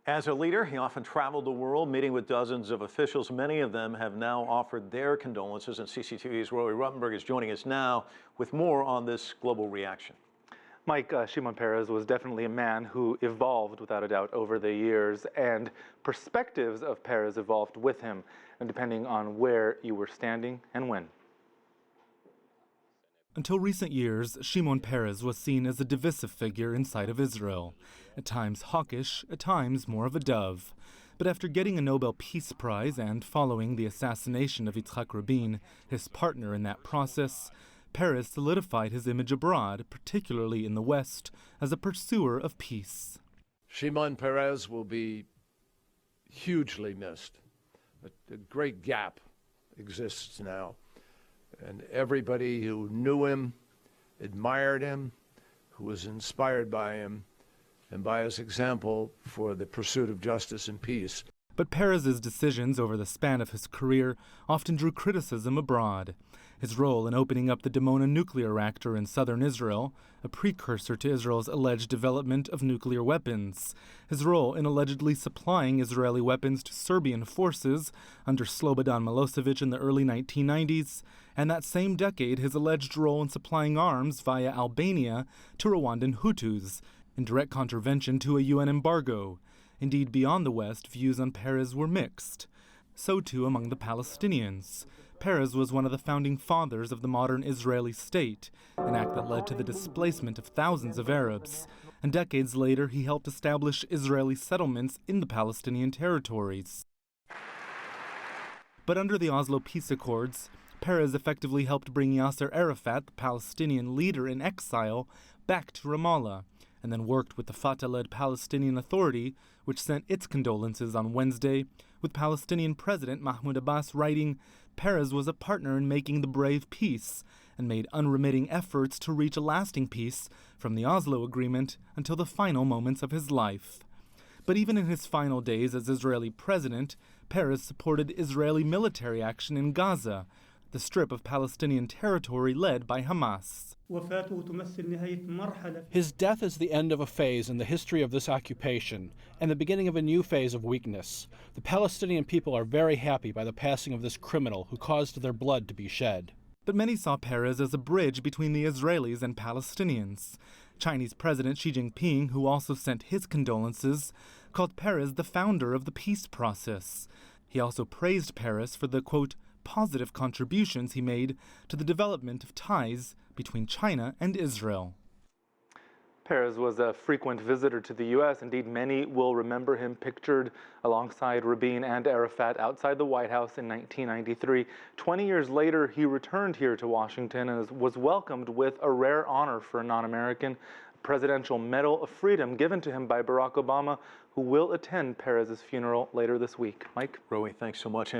As a leader, he often traveled the world, meeting with dozens of officials. Many of them have now offered their condolences, and CCTV's Roy Ruttenberg is joining us now with more on this global reaction. Mike, Shimon Peres was definitely a man who evolved, without a doubt, over the years, and perspectives of Peres evolved with him, and depending on where you were standing and when. Until recent years, Shimon Peres was seen as a divisive figure inside of Israel, at times hawkish, at times more of a dove. But after getting a Nobel Peace Prize and following the assassination of Yitzhak Rabin, his partner in that process, Peres solidified his image abroad, particularly in the West, as a pursuer of peace. Shimon Peres will be hugely missed. A great gap exists now. And everybody who knew him, admired him, who was inspired by him, and by his example for the pursuit of justice and peace. But Peres's decisions over the span of his career often drew criticism abroad. His role in opening up the Dimona nuclear reactor in southern Israel, a precursor to Israel's alleged development of nuclear weapons. His role in allegedly supplying Israeli weapons to Serbian forces under Slobodan Milosevic in the early 1990s. And that same decade, his alleged role in supplying arms via Albania to Rwandan Hutus, in direct contravention to a UN embargo. Indeed, beyond the West, views on Peres were mixed. So too among the Palestinians. Peres was one of the founding fathers of the modern Israeli state, an act that led to the displacement of thousands of Arabs. And decades later, he helped establish Israeli settlements in the Palestinian territories. But under the Oslo Peace Accords, Peres effectively helped bring Yasser Arafat, the Palestinian leader in exile, back to Ramallah, and then worked with the Fatah-led Palestinian Authority, which sent its condolences on Wednesday, with Palestinian President Mahmoud Abbas writing, Peres was a partner in making the brave peace, and made unremitting efforts to reach a lasting peace from the Oslo Agreement until the final moments of his life. But even in his final days as Israeli president, Peres supported Israeli military action in Gaza, the strip of Palestinian territory led by Hamas. His death is the end of a phase in the history of this occupation and the beginning of a new phase of weakness. The Palestinian people are very happy by the passing of this criminal who caused their blood to be shed. But many saw Peres as a bridge between the Israelis and Palestinians. Chinese President Xi Jinping, who also sent his condolences, called Peres the founder of the peace process. He also praised Peres for the, quote, positive contributions he made to the development of ties between China and Israel. Peres was a frequent visitor to the U.S. Indeed, many will remember him pictured alongside Rabin and Arafat outside the White House in 1993. 20 years later, he returned here to Washington and was welcomed with a rare honor for a non-American, Presidential Medal of Freedom given to him by Barack Obama, who will attend Peres' funeral later this week. Mike? Roy, thanks so much.